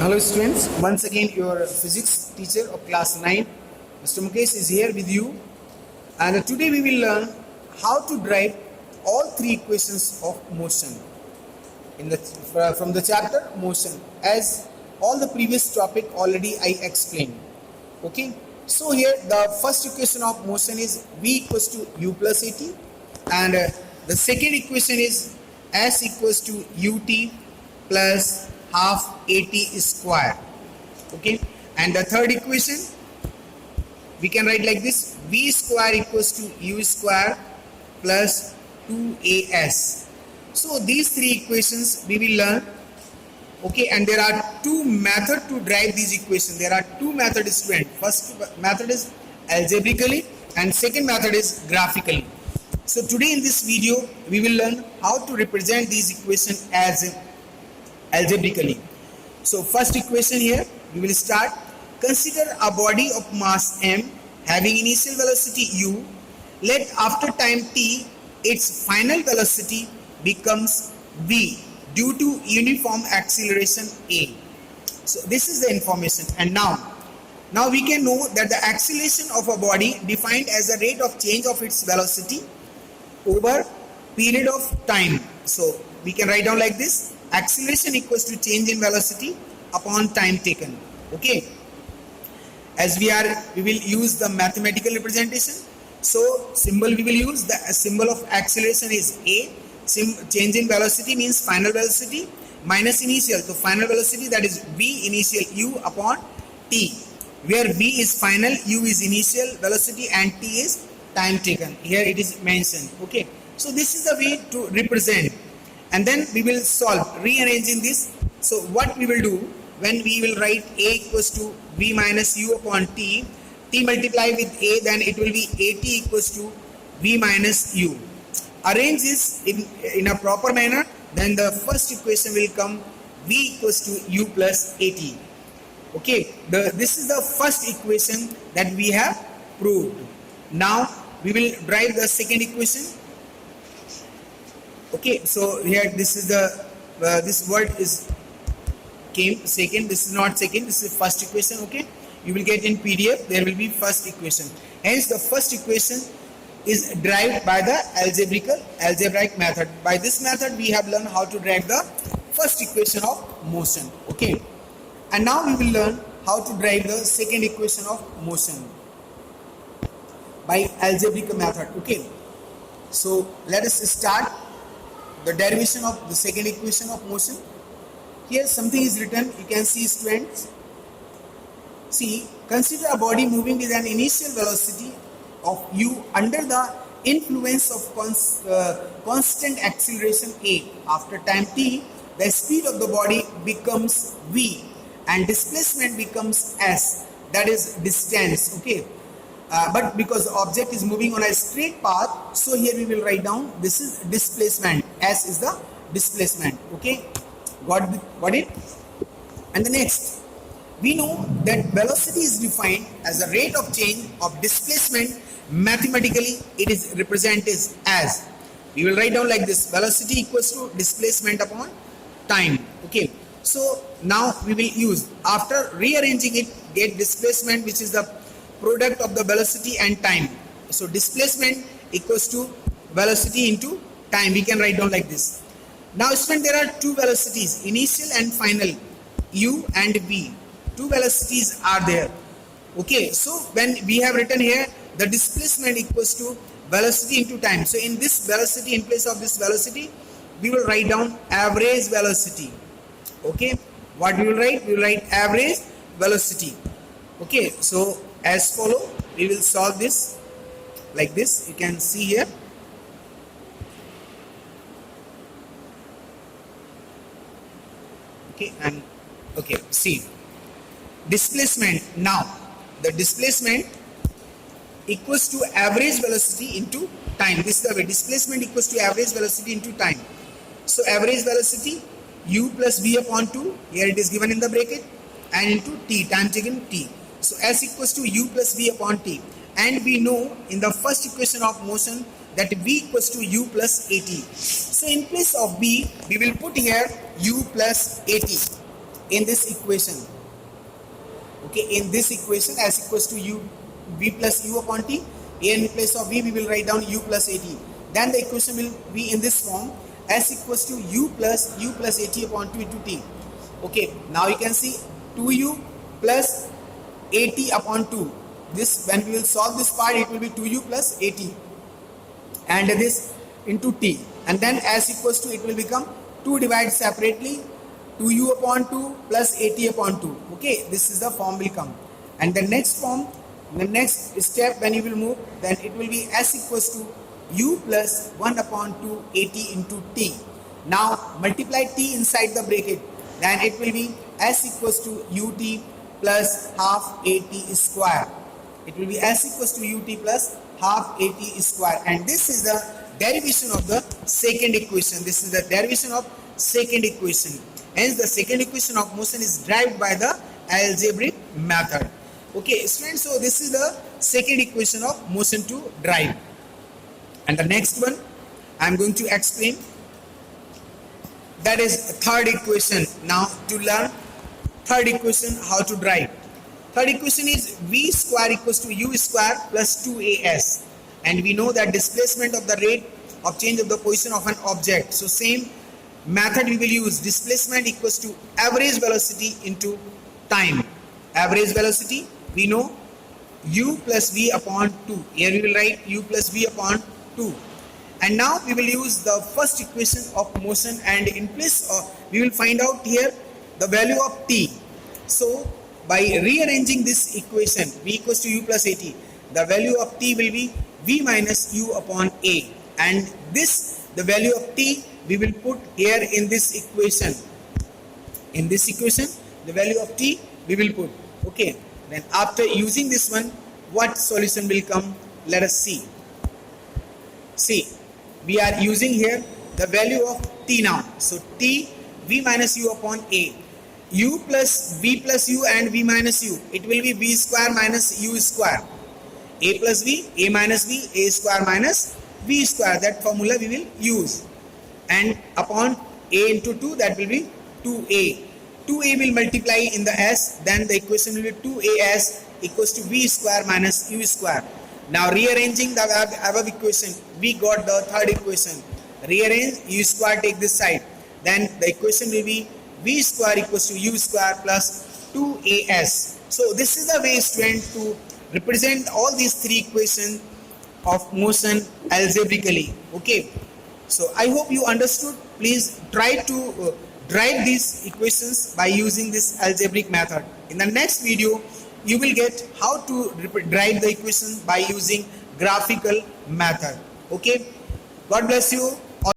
Hello students, once again your physics teacher of class 9, Mr. Mukesh is here with you, and today we will learn how to derive all three equations of motion from the chapter motion, as all the previous topic already I explained. Okay, so here the first equation of motion is V equals to U plus AT, and the second equation is S equals to UT plus half AT square. Okay, and the third equation we can write like this: V square equals to U square plus 2AS. So these three equations we will learn. Okay, and there are two methods to derive these equations. There are two methods, student. First method is algebraically and second method is graphically. So today in this video we will learn how to represent these equations as algebraically. So first equation here we will start. Consider a body of mass m having initial velocity u. Let after time t its final velocity becomes v due to uniform acceleration a. So this is the information, and now we can know that the acceleration of a body defined as the rate of change of its velocity over period of time. So we can write down like this: acceleration equals to change in velocity upon time taken. Okay, as we will use the mathematical representation. So symbol we will use, the symbol of acceleration is a. Change in velocity means final velocity minus initial, so final velocity, that is v initial u upon t, where v is final, u is initial velocity and t is time taken. Here it is mentioned. Okay, so this is the way to represent, and then we will solve rearranging this. So what we will do, when we will write a equals to v minus u upon t, t multiply with a, then it will be at equals to v minus u. Arrange this in a proper manner, then the first equation will come v equals to u plus at. Okay, this is the first equation that we have proved. Now we will derive the second equation. Okay, so here this is the this word is came second, this is not second, this is first equation. Okay, you will get in PDF, there will be first equation. Hence the first equation is derived by the algebraic method. By this method we have learned how to derive the first equation of motion. Okay, and now we will learn how to derive the second equation of motion by algebraic method. Okay, so let us start the derivation of the second equation of motion. Here something is written, you can see, students. See, consider a body moving with an initial velocity of u under the influence of constant acceleration a. After time t, the speed of the body becomes v and displacement becomes s, that is distance. Okay, but because the object is moving on a straight path, so here we will write down this is displacement, s is the displacement. Okay, got it? And the next, we know that velocity is defined as the rate of change of displacement. Mathematically it is represented as, we will write down like this: velocity equals to displacement upon time. Okay, so now we will use, after rearranging it, get displacement, which is the product of the velocity and time. So displacement equals to velocity into time, we can write down like this. Now student, there are two velocities, initial and final, u and v. Two velocities are there. Okay, so when we have written here the displacement equals to velocity into time, so in this velocity, in place of this velocity, we will write down average velocity. Okay, what we will write? We will write average velocity. Okay, so as follow, we will solve this like this. You can see here. Okay, and okay, see, displacement. Now the displacement equals to average velocity into time. This is the way, displacement equals to average velocity into time. So average velocity u plus v upon 2, here it is given in the bracket, and into t, time taken t. So s equals to u plus v upon t, and we know in the first equation of motion that v equals to u plus at. So in place of v we will put here u plus at. in this equation. Okay, in this equation s equals to u v plus u upon t, in place of v we will write down u plus at. Then the equation will be in this form, s equals to u plus at upon 2 into t. Okay, now you can see 2u plus at upon 2. This, when we will solve this part, it will be 2u plus at and this into t, and then s equals to, it will become 2 divided separately, 2u upon 2 plus at upon 2. Okay, this is the form will come. And the next form, the next step when you will move, then it will be s equals to u plus 1 upon 2 at into t. Now multiply t inside the bracket, then it will be s equals to ut plus half at square. It will be s equals to ut plus half at square, and this is the derivation of the second equation. This is the derivation of second equation. Hence the second equation of motion is derived by the algebraic method. Okay students, so this is the second equation of motion to drive. And the next one I am going to explain, that is third equation. Now to learn third equation, how to drive. Third equation is v square equals to u square plus 2as, and we know that displacement of the rate of change of the position of an object. So same method we will use, displacement equals to average velocity into time. Average velocity we know u plus v upon 2. Here we will write u plus v upon 2. And now we will use the first equation of motion, and in place of, we will find out here the value of t. So by rearranging this equation, v equals to u plus at, the value of t will be v minus u upon a, and this, the value of t, we will put here in this equation. In this equation, the value of t we will put. Okay, then after using this one, what solution will come? Let us see. See, we are using here the value of t now. So t, v minus u upon a, u plus v plus u and v minus u, it will be v square minus u square. A plus v, a minus v, a square minus v square. That formula we will use. And upon a into 2, that will be 2a. 2a will multiply in the s, then the equation will be 2as equals to v square minus u square. Now rearranging the above equation, we got the third equation. Rearrange, u square take this side, then the equation will be v square equals to u square plus 2as. So this is the way, student, to represent all these three equations of motion algebraically. Okay, so I hope you understood. Please try to drive these equations by using this algebraic method. In the next video, you will get how to drive the equation by using graphical method. Okay, God bless you.